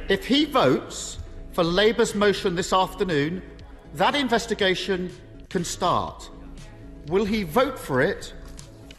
If he votes for Labour's motion this afternoon, that investigation can start. Will he vote for it,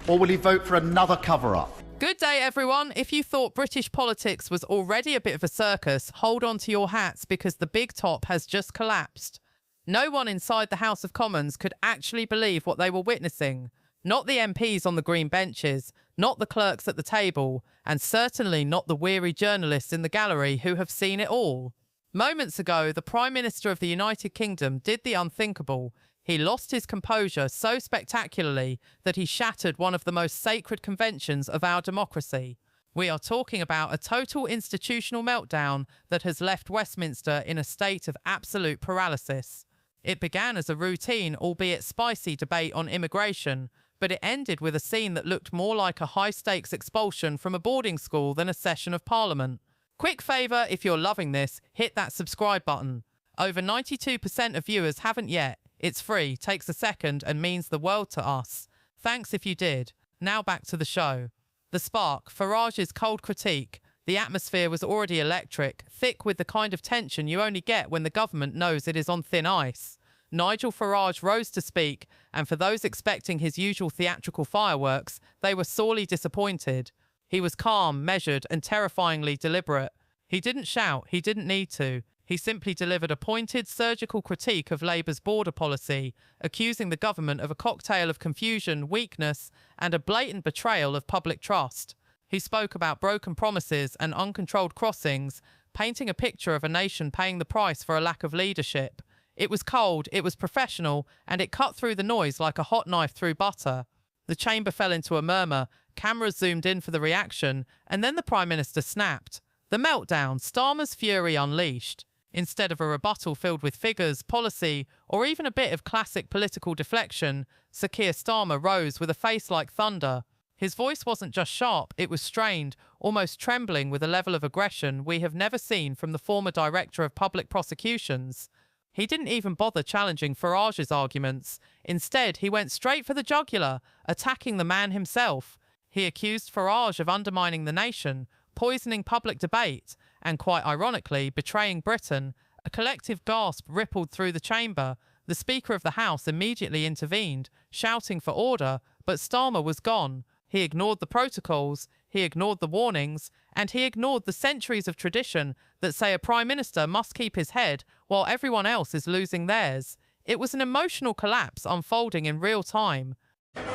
or will he vote for another cover-up? Good day, everyone. If you thought British politics was already a bit of a circus, hold on to your hats because the big top has just collapsed. No one inside the House of Commons could actually believe what they were witnessing. Not the MPs on the green benches, not the clerks at the table, and certainly not the weary journalists in the gallery who have seen it all. Moments ago, the Prime Minister of the United Kingdom did the unthinkable. He lost his composure so spectacularly that he shattered one of the most sacred conventions of our democracy. We are talking about a total institutional meltdown that has left Westminster in a state of absolute paralysis. It began as a routine, albeit spicy, debate on immigration, but it ended with a scene that looked more like a high-stakes expulsion from a boarding school than a session of Parliament. Quick favour, if you're loving this, hit that subscribe button. Over 92% of viewers haven't yet. It's free, takes a second, and means the world to us. Thanks if you did. Now back to the show. The spark, Farage's cold critique. The atmosphere was already electric, thick with the kind of tension you only get when the government knows it is on thin ice. Nigel Farage rose to speak, and for those expecting his usual theatrical fireworks, they were sorely disappointed. He was calm, measured, and terrifyingly deliberate. He didn't shout, he didn't need to. He simply delivered a pointed, surgical critique of Labour's border policy, accusing the government of a cocktail of confusion, weakness, and a blatant betrayal of public trust. He spoke about broken promises and uncontrolled crossings, painting a picture of a nation paying the price for a lack of leadership. It was cold, it was professional, and it cut through the noise like a hot knife through butter. The chamber fell into a murmur, cameras zoomed in for the reaction, and then the Prime Minister snapped. The meltdown, Starmer's fury unleashed. Instead of a rebuttal filled with figures, policy, or even a bit of classic political deflection, Sir Keir Starmer rose with a face like thunder. His voice wasn't just sharp, it was strained, almost trembling with a level of aggression we have never seen from the former Director of Public Prosecutions. He didn't even bother challenging Farage's arguments. Instead, he went straight for the jugular, attacking the man himself. He accused Farage of undermining the nation, poisoning public debate, and quite ironically, betraying Britain. A collective gasp rippled through the chamber. The Speaker of the House immediately intervened, shouting for order, but Starmer was gone. He ignored the protocols, he ignored the warnings, and he ignored the centuries of tradition that say a Prime Minister must keep his head while everyone else is losing theirs. It was an emotional collapse unfolding in real time.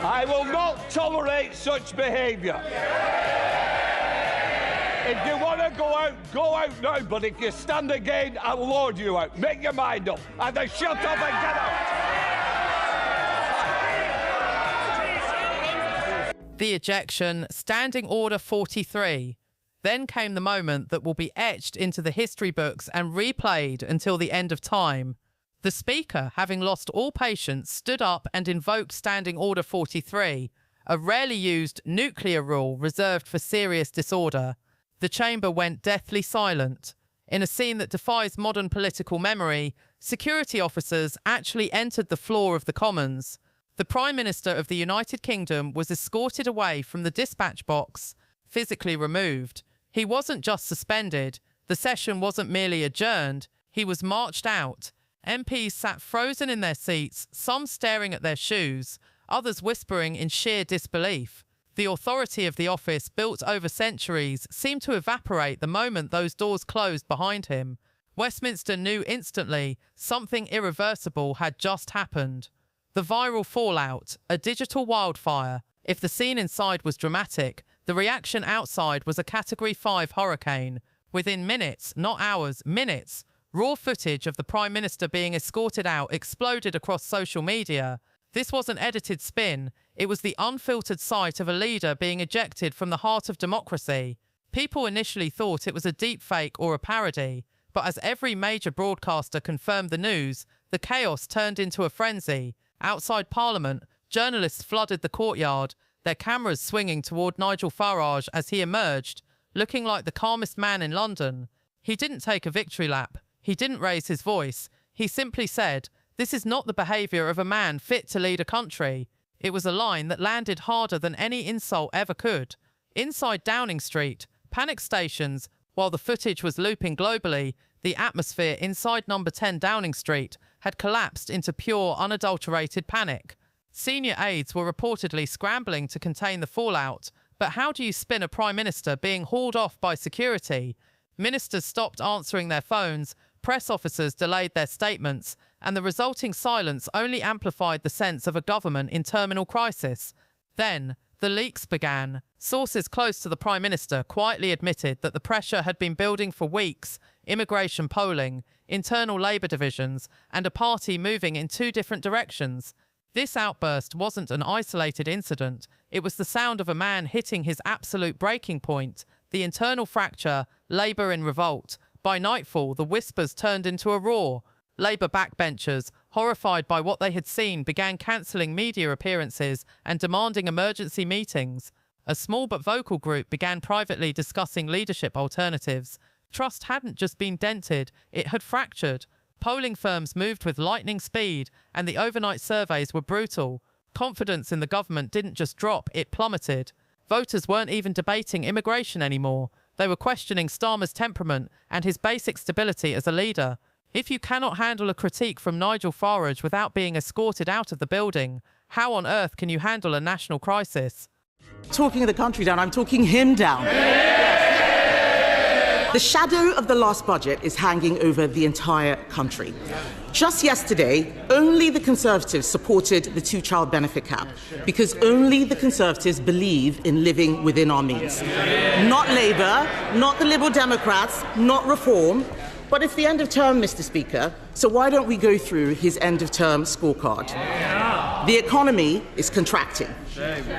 I will not tolerate such behaviour. If you want to go out now, but if you stand again, I'll lord you out. Make your mind up. Either shut up and get out. The ejection, Standing Order 43. Then came the moment that will be etched into the history books and replayed until the end of time. The Speaker, having lost all patience, stood up and invoked Standing Order 43, a rarely used nuclear rule reserved for serious disorder. The chamber went deathly silent. In a scene that defies modern political memory, security officers actually entered the floor of the Commons. The Prime Minister of the United Kingdom was escorted away from the dispatch box, physically removed. He wasn't just suspended. The session wasn't merely adjourned. He was marched out. MPs sat frozen in their seats, some staring at their shoes, others whispering in sheer disbelief. The authority of the office, built over centuries, seemed to evaporate the moment those doors closed behind him. Westminster knew instantly something irreversible had just happened. The viral fallout, a digital wildfire. If the scene inside was dramatic, the reaction outside was a Category 5 hurricane. Within minutes, not hours, minutes, raw footage of the Prime Minister being escorted out exploded across social media. This wasn't edited spin. It was the unfiltered sight of a leader being ejected from the heart of democracy. People initially thought it was a deepfake or a parody, but as every major broadcaster confirmed the news, the chaos turned into a frenzy. Outside Parliament, journalists flooded the courtyard, their cameras swinging toward Nigel Farage as he emerged, looking like the calmest man in London. He didn't take a victory lap. He didn't raise his voice. He simply said, "This is not the behaviour of a man fit to lead a country." It was a line that landed harder than any insult ever could. Inside Downing Street, panic stations, While the footage was looping globally, the atmosphere inside number 10 Downing Street had collapsed into pure, unadulterated panic. Senior aides were reportedly scrambling to contain the fallout, but how do you spin a prime minister being hauled off by security? Ministers stopped answering their phones, press officers delayed their statements, and the resulting silence only amplified the sense of a government in terminal crisis. Then, the leaks began. Sources close to the Prime Minister quietly admitted that the pressure had been building for weeks: immigration polling, internal Labour divisions, and a party moving in two different directions. This outburst wasn't an isolated incident. It was the sound of a man hitting his absolute breaking point. The internal fracture, Labour in revolt. By nightfall, the whispers turned into a roar. Labour backbenchers, horrified by what they had seen, began cancelling media appearances and demanding emergency meetings. A small but vocal group began privately discussing leadership alternatives. Trust hadn't just been dented, it had fractured. Polling firms moved with lightning speed, and the overnight surveys were brutal. Confidence in the government didn't just drop, it plummeted. Voters weren't even debating immigration anymore. They were questioning Starmer's temperament and his basic stability as a leader. If you cannot handle a critique from Nigel Farage without being escorted out of the building, how on earth can you handle a national crisis? Talking the country down, I'm talking him down. The shadow of the last budget is hanging over the entire country. Just yesterday, only the Conservatives supported the two-child benefit cap, because only the Conservatives believe in living within our means. Not Labour, not the Liberal Democrats, not Reform. But it's the end of term, Mr. Speaker, so why don't we go through his end of term scorecard? The economy is contracting.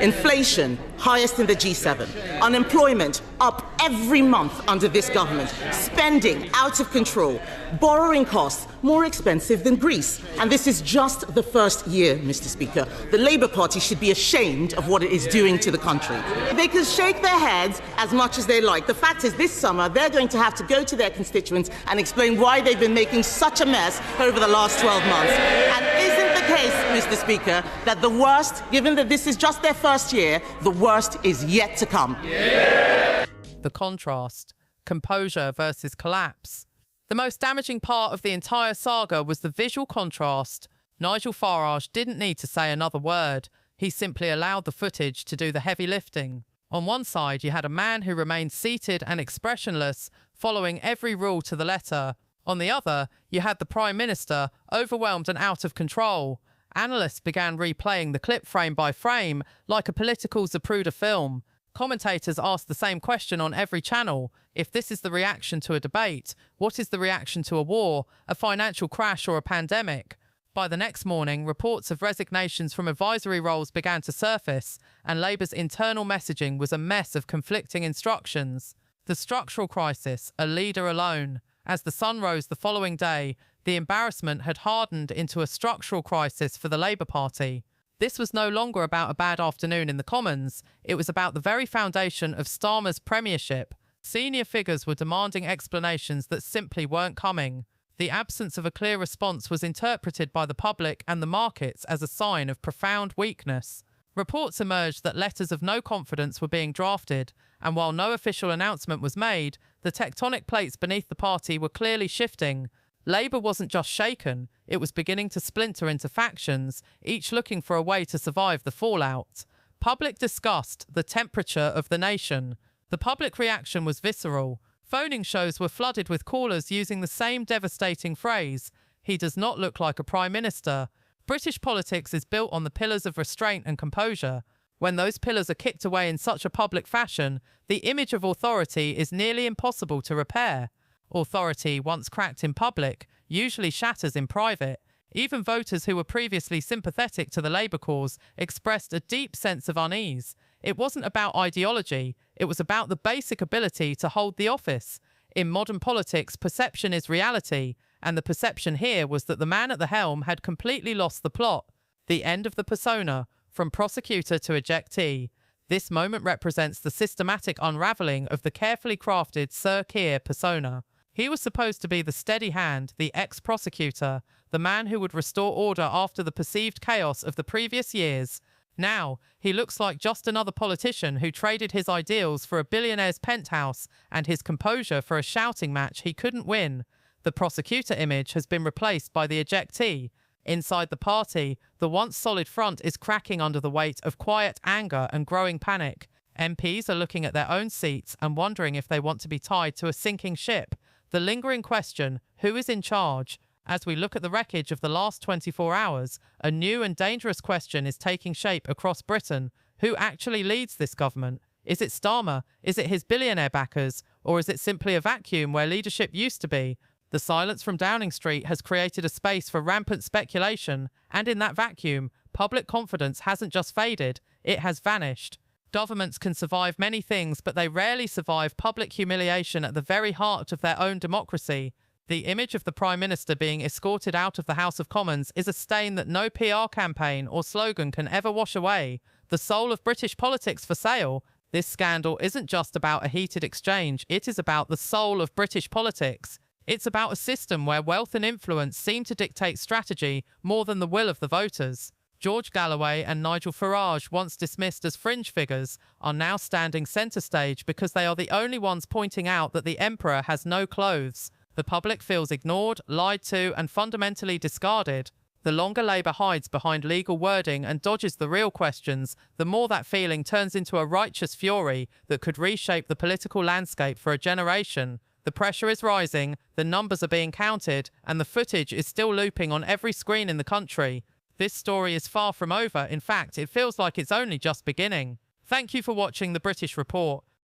Inflation, highest in the G7. Unemployment, up every month under this government. Spending, out of control. Borrowing costs, more expensive than Greece. And this is just the first year, Mr. Speaker. The Labour Party should be ashamed of what it is doing to the country. They can shake their heads as much as they like. The fact is, this summer, they're going to have to go to their constituents and explain why they've been making such a mess over the last 12 months. And isn't the case, Mr. Speaker, that the worst, given that this is just their first year, the worst is yet to come? The contrast. Composure versus collapse. The most damaging part of the entire saga was the visual contrast. Nigel Farage didn't need to say another word. He simply allowed the footage to do the heavy lifting. On one side, you had a man who remained seated and expressionless, following every rule to the letter. On the other, you had the Prime Minister, overwhelmed and out of control. Analysts began replaying the clip frame by frame, like a political Zapruder film. Commentators asked the same question on every channel. If this is the reaction to a debate, what is the reaction to a war, a financial crash or a pandemic? By the next morning, reports of resignations from advisory roles began to surface, and Labour's internal messaging was a mess of conflicting instructions. The structural crisis, a leader alone. As the sun rose the following day, the embarrassment had hardened into a structural crisis for the Labour Party. This was no longer about a bad afternoon in the Commons. It was about the very foundation of Starmer's premiership. Senior figures were demanding explanations that simply weren't coming. The absence of a clear response was interpreted by the public and the markets as a sign of profound weakness. Reports emerged that letters of no confidence were being drafted, and while no official announcement was made, the tectonic plates beneath the party were clearly shifting. Labour wasn't just shaken, it was beginning to splinter into factions, each looking for a way to survive the fallout. Public disgust, the temperature of the nation. The public reaction was visceral. Phoning shows were flooded with callers using the same devastating phrase, "He does not look like a prime minister." British politics is built on the pillars of restraint and composure. When those pillars are kicked away in such a public fashion, the image of authority is nearly impossible to repair. Authority, once cracked in public, usually shatters in private. Even voters who were previously sympathetic to the Labour cause expressed a deep sense of unease. It wasn't about ideology, it was about the basic ability to hold the office. In modern politics, perception is reality, and the perception here was that the man at the helm had completely lost the plot. The end of the persona, from prosecutor to ejectee. This moment represents the systematic unravelling of the carefully crafted Sir Keir persona. He was supposed to be the steady hand, the ex-prosecutor, the man who would restore order after the perceived chaos of the previous years. Now, he looks like just another politician who traded his ideals for a billionaire's penthouse and his composure for a shouting match he couldn't win. The prosecutor image has been replaced by the ejectee. Inside the party, the once solid front is cracking under the weight of quiet anger and growing panic. MPs are looking at their own seats and wondering if they want to be tied to a sinking ship. The lingering question, who is in charge? As we look at the wreckage of the last 24 hours, a new and dangerous question is taking shape across Britain. Who actually leads this government? Is it Starmer? Is it his billionaire backers? Or is it simply a vacuum where leadership used to be? The silence from Downing Street has created a space for rampant speculation, and in that vacuum, public confidence hasn't just faded, it has vanished. Governments can survive many things, but they rarely survive public humiliation at the very heart of their own democracy. The image of the Prime Minister being escorted out of the House of Commons is a stain that no PR campaign or slogan can ever wash away. The soul of British politics for sale. This scandal isn't just about a heated exchange, it is about the soul of British politics. It's about a system where wealth and influence seem to dictate strategy more than the will of the voters. George Galloway and Nigel Farage, once dismissed as fringe figures, are now standing centre stage because they are the only ones pointing out that the Emperor has no clothes. The public feels ignored, lied to, and fundamentally discarded. The longer Labour hides behind legal wording and dodges the real questions, the more that feeling turns into a righteous fury that could reshape the political landscape for a generation. The pressure is rising, the numbers are being counted, and the footage is still looping on every screen in the country. This story is far from over. In fact, it feels like it's only just beginning. Thank you for watching the British Report.